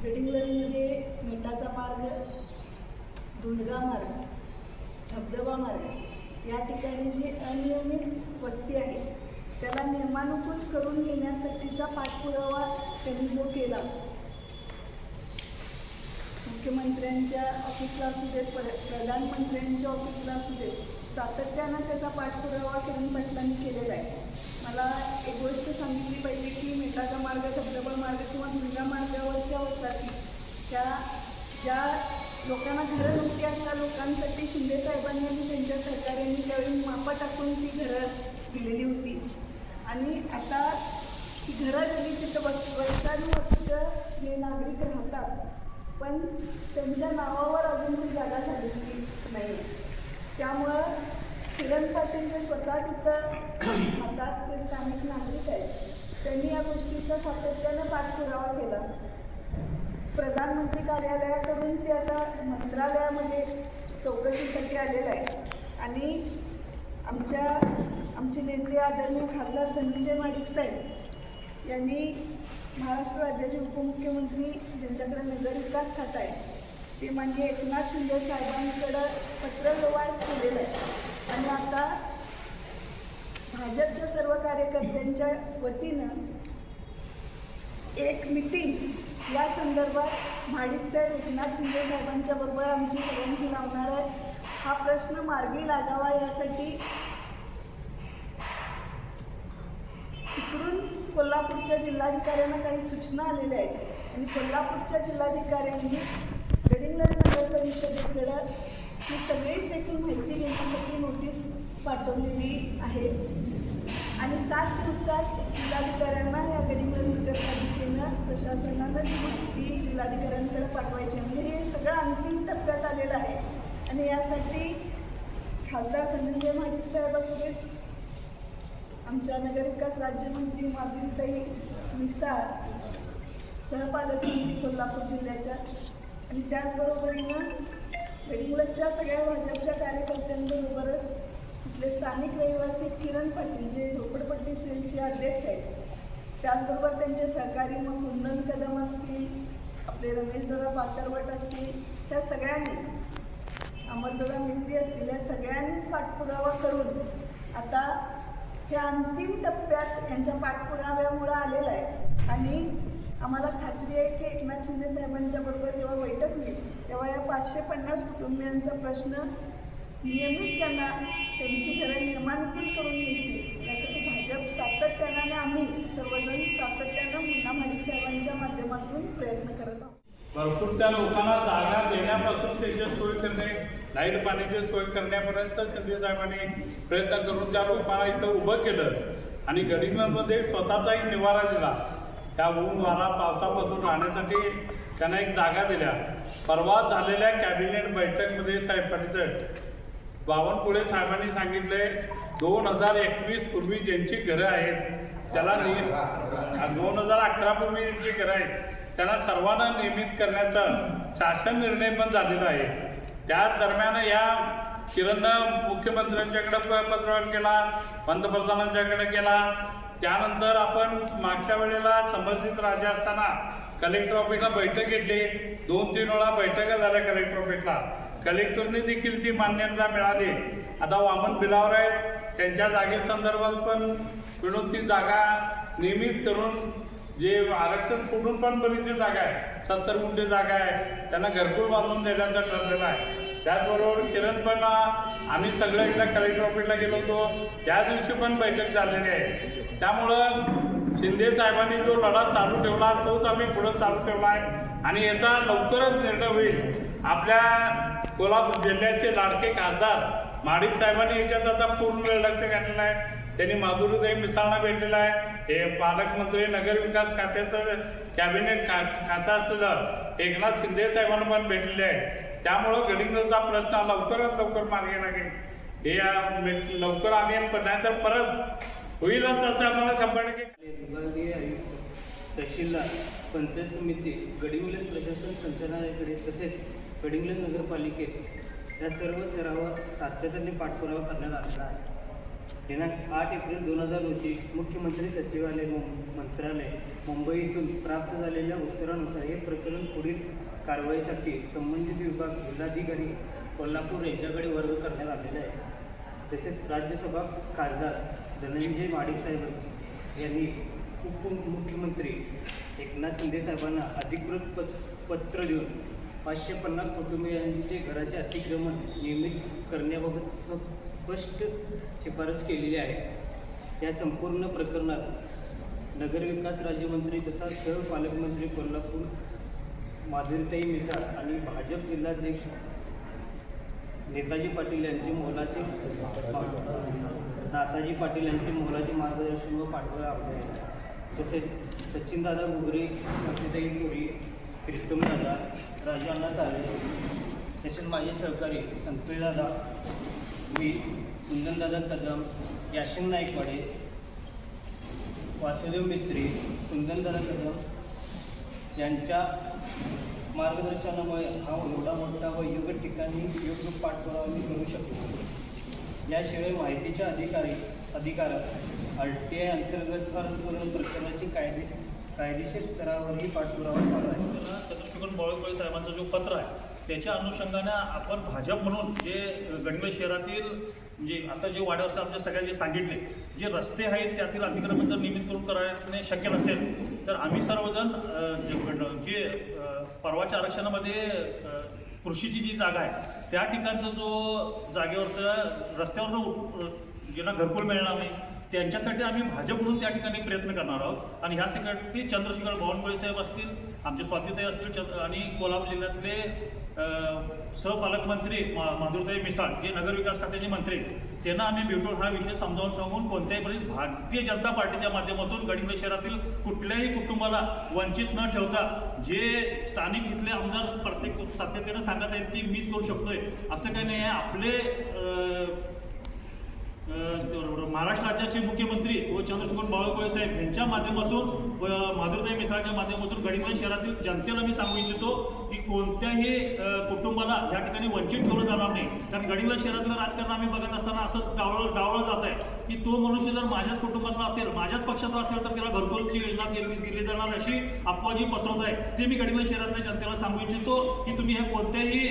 गडिंग्लजमध्ये मिठाचा मार्ग, धुंडगा मार्ग, धबधबा मार्ग या ठिकाणी जी अनियमित वस्ती आहे त्याला नियमानुकूल करून घेण्यासाठीचा पाठपुरावा त्यांनी जो केला, मुख्यमंत्र्यांच्या ऑफिसला असू देत, प्रधानमंत्र्यांच्या ऑफिसला असू देत, सातत्यानं त्याचा पाठपुरावा किरण पाटलांनी केलेला आहे. मला एक गोष्ट सांगितली पाहिजे की मिठाचा मार्ग, धबधबा मार्ग किंवा धुंडगा मार्गावरच्या वसाहती त्या ज्या लोकांना घरं नव्हती अशा लोकांसाठी शिंदे साहेबांनी आणि त्यांच्या सहकार्यांनी त्यावेळी मापा टाकून ती घरं दिलेली होती. आणि आता ती घरं दिली तिथं वर्षानुवर्ष हे नागरिक राहतात, पण त्यांच्या नावावर अजून ती जागा झालेली नाही. त्यामुळं किरण पाटील जे स्वतः तिथं राहतात ते स्थानिक नागरिक आहेत, त्यांनी या गोष्टीचा सातत्यानं पाठपुरावा केला. प्रधानमंत्री कार्यालयाकडून ते आता मंत्रालयामध्ये चौकशीसाठी आलेलं आहे. आणि आमचे नेते आदरणीय खासदार धनंजय महाडिक साहेब यांनी महाराष्ट्र राज्याचे उपमुख्यमंत्री ज्यांच्याकडे नगरविकास खाता आहे ते म्हणजे एकनाथ शिंदे साहेबांकडं पत्रव्यवहार केलेलं आहे. आणि आता भाजपच्या सर्व कार्यकर्त्यांच्या वतीनं एक मीटिंग या संदर्भात महाडिक साहेब एकनाथ शिंदे साहेबांच्या बरोबर आमची सगळ्यांची लावणार आहे. हा प्रश्न मार्गी लागावा यासाठी तिकडून कोल्हापूरच्या जिल्हाधिकाऱ्यांना काही सूचना आलेल्या आहेत आणि कोल्हापूरच्या जिल्हाधिकाऱ्यांनी गडिंग्लज नगर परिषदेकडं ही सगळीच एकूण माहिती घेण्यासाठी नोटीस पाठवलेली आहे. आणि 7 दिवसात जिल्हाधिकाऱ्यांना या गडिंग्लज नगरपालिकेनं प्रशासनानं ती माहिती जिल्हाधिकाऱ्यांकडे पाठवायची आहे. म्हणजे हे सगळं अंतिम टप्प्यात आलेलं आहे. आणि यासाठी खासदार धनंजय महाडिक साहेब असू देत, आमच्या नगरविकास राज्यमंत्री माधुरीताई मिसाळ, सहपालकमंत्री कोल्हापूर जिल्ह्याच्या आणि त्याचबरोबरीनं गडिंग्लजच्या सगळ्या भाजपच्या कार्यकर्त्यांबरोबरच तिथले स्थानिक रहिवासी किरण पाटील जे झोपडपट्टी सेलचे अध्यक्ष आहेत, त्याचबरोबर त्यांचे सहकारी मग कुंदन कदम असतील, आपले रमेशदादा पातरवट असतील, त्या सगळ्यांनी, अमरदादा मेत्री असतील, या सगळ्यांनीच पाठपुरावा करून आता हे अंतिम टप्प्यात यांच्या पाठपुराव्यामुळं आलेलं आहे. आणि आम्हाला खात्री आहे की एकनाथ शिंदे साहेबांच्या बरोबर जेव्हा बैठक होईल तेव्हा या 550 कुटुंबियांचा प्रश्न नियमित त्यांची घरं नियमानुकूल करून घेतील यासाठी भाजप सातत्यानं आणि आम्ही सर्वजण सातत्यानं मुन्ना महाडिक साहेबांच्या माध्यमातून प्रयत्न करत आहोत. भरपूर त्या लोकांना जागा देण्यापासून त्यांची सोय करणे, लाईट पाण्याची सोय करण्यापर्यंत शिंदे साहेबांनी प्रयत्न करून त्या लोकांना इथं उभं केलं आणि गडिंग्लजमध्ये स्वतःचा एक निवारा दिला. त्या ऊन वारा पावसापासून राहण्यासाठी त्यांना एक जागा दिल्या. परवा झालेल्या कॅबिनेट बैठकमध्ये साहेब पाटील बावनकुळे साहेबांनी सांगितले 2021 पूर्वी ज्यांची घरं आहेत त्याला 2011 पूर्वी ज्यांची घरं आहेत त्यांना सर्वांना नियमित करण्याचा शासन निर्णय पण झालेला आहे. त्याच दरम्यान या किरणनं मुख्यमंत्र्यांच्याकडे पत्रव्यवहार केला, पंतप्रधानांच्याकडे केला. त्यानंतर आपण मागच्या वेळेला समर्जित राजा असताना कलेक्टर ऑफिसला बैठक घेतली. 2-3 वेळा बैठका झाल्या कलेक्टर ऑफिसला. कलेक्टरने देखील ती मान्यता मिळाली. आता वामन बिलावर आहेत, त्यांच्या जागेसंदर्भात पण मिळून ती जागा नियमित करून जे आरक्षण सोडून पण बरीचशी जागा आहे, 70 गुंठे जागा आहे, त्यांना घरकुल बांधून देण्याचं ठरलेलं आहे. त्याचबरोबर किरण पण आम्ही सगळं एकदा कलेक्टर ऑफिसला गेलो होतो, त्या दिवशी पण बैठक झालेली आहे. त्यामुळं शिंदे साहेबांनी जो लढा चालू ठेवला तोच आम्ही पुढं चालू ठेवला आहे आणि याचा लवकरच निर्णय होईल. आपल्या कोल्हापूर जिल्ह्याचे लाडके खासदार महाडिक साहेबांनी याच्यात आता पूर्ण वेळ लक्ष घातलेलं आहे. त्यांनी माधुरीताई मिसाळना भेटलेला आहे. हे पालकमंत्री नगरविकास खात्याचं कॅबिनेट खातं असलेलं एकनाथ शिंदे साहेबांना पण भेटलेले आहे. त्यामुळं गडिंग्लजचा प्रश्न लवकरात लवकर मार्गी लागेल. हे लवकर आम्ही नाहीतर परत होईलच असं आम्हाला 100% विभागीय आयुक्त, तहसीलदार, पंचायत समिती, गडिंग्लज प्रशासन संचालनालयाकडे तसेच गडिंग्लज नगरपालिकेत या सर्व स्तरावर सातत्याने पाठपुरावा करण्यात आलेला आहे. दिनांक 8 एप्रिल 2000 रोजी मुख्यमंत्री सचिवालय मंत्रालय मुंबई येथून प्राप्त झालेल्या उत्तरानुसार हे प्रकरण पुढील कारवाईसाठी संबंधित विभाग जिल्हाधिकारी कोल्हापूर यांच्याकडे वर्ग करण्यात आलेले आहे. तसेच राज्यसभा खासदार धनंजय माडिक साहेब यांनी उपमुख्यमंत्री एकनाथ शिंदे साहेबांना अधिकृत पत्र देऊन 550 कुटुंबियांचे घराचे अतिक्रमण नियमित करण्याबाबत स्पष्ट शिफारस केलेली आहे. या संपूर्ण प्रकरणात नगरविकास राज्यमंत्री तथा सहपालकमंत्री कोल्हापूर माधुरीताई मिसाळ आणि भाजप जिल्हाध्यक्ष नाताजी पाटील यांचे मोलाचे मार्गदर्शन व पाठबळ आहे. तसेच सचिनदादा घुगरे, स्वातीताई पुरी, प्रीतमदादा, राजांना तारे, तसेच माझे सहकारी संतोषदादा मी, कुंदनदादा कदम, याशिन नाईकवाडे, वासुदेव मिस्त्री, कुंदनदादा कदम यांच्या मार्गदर्शनामुळे हा एवढा मोठा व योग्य ठिकाणी योग्य पाठपुरावा मी करू शकतो. याशिवाय माहितीच्या अधिकारात RTI अंतर्गत अर्ज करून प्रकरणाची कायदेशीर स्तरावरही पाठपुरावा चालू आहे. चंद्रशेखर बावनकुळे साहेबांचं जो पत्र आहे त्याच्या अनुषंगाने आपण भाजप म्हणून जे गडहिंग्लज शहरातील म्हणजे आता जे वाड्यावर आमच्या सगळ्या जे सांगितले जे रस्ते आहेत त्यातील अतिक्रमण जर नियमित करून करणे शक्य नसेल तर आम्ही सर्वजण जे परवाच्या आरक्षणामध्ये कृषीची जी जागा आहे त्या ठिकाणचा जो जागेवरचं रस्त्यावरनं ज्यांना घरकुल मिळणार नाही त्यांच्यासाठी आम्ही भाजप म्हणून त्या ठिकाणी प्रयत्न करणार आहोत. आणि ह्यासाठी चंद्रशेखर बावनकुळे साहेब असतील, आमचे स्वातीताई असतील आणि कोल्हापूर जिल्ह्यातले सहपालकमंत्री माधुरीताई मिसाळ जे नगरविकास खात्याचे मंत्री त्यांना आम्ही भेटून हा विषय समजावून सांगून कोणत्याही परिस्थितीत भारतीय जनता पार्टीच्या माध्यमातून गडहिंग्लज शहरातील कुठल्याही कुटुंबाला वंचित न ठेवता जे स्थानिक इथले आमदार प्रत्येक सातत्याने सांगत आहेत की मीच करू शकतोय असं काही नाही आहे. आपले महाराष्ट्र राज्याचे मुख्यमंत्री व चंद्रशेखर बावनकुळे साहेब यांच्या माध्यमातून व माधुरीताई मिसाळच्या माध्यमातून गडहिंग्लज शहरातील जनतेला मी सांगू इच्छितो की कोणत्याही कुटुंबाला या ठिकाणी वंचित ठेवलं जाणार नाही. कारण गडहिंग्लज शहरातलं राजकारण आम्ही बघत असताना असं डावळं जात आहे की तो मनुष्य जर माझ्याच कुटुंबातला असेल, माझ्याच पक्षातला असेल तर त्याला घरकुलची योजना दिली जाणार अशी अफवा जी पसरत आहे ते मी गडहिंग्लज शहरातल्या जनतेला सांगू इच्छितो की तुम्ही हे कोणत्याही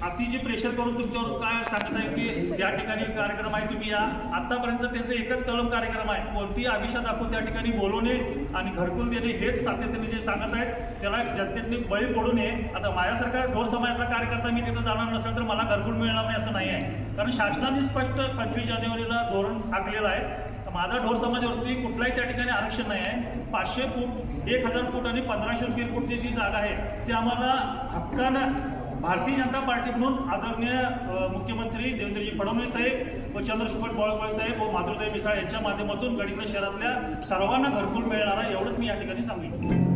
अति जे प्रेशर करून तुमच्यावर काय सांगत आहे की या ठिकाणी कार्यक्रम आहे तुम्ही या. आतापर्यंत त्यांचं एकच कलम कार्यक्रम आहे, कोणतीही आमिषा दाखवून त्या ठिकाणी बोलवणे आणि घरकुल देणे हेच सातत्याने जे सांगत आहेत त्याला जनतेने बळी पडू नये. आता माझ्यासारखा ढोर समाजातला कार्यकर्ता मी तिथं जाणार नसेल तर मला घरकुल मिळणार नाही असं नाही आहे. कारण शासनाने स्पष्ट 25 जानेवारीला धोरण आखलेलं आहे. माझा ढोर समाजावरती कुठलाही त्या ठिकाणी आरक्षण नाही आहे. 500 फूट, 1000 फूट आणि 1500 स्क्वेअर फूटची जी जागा आहे ती आम्हाला हक्कानं भारतीय जनता पार्टी म्हणून आदरणीय मुख्यमंत्री देवेंद्रजी फडणवीस साहेब व चंद्रशेखर बावनकुळे साहेब व माधुरीताई मिसाळ यांच्या माध्यमातून गडहिंग्लज शहरातल्या सर्वांना घरकुल मिळणार आहे एवढंच मी या ठिकाणी सांगू इच्छितो.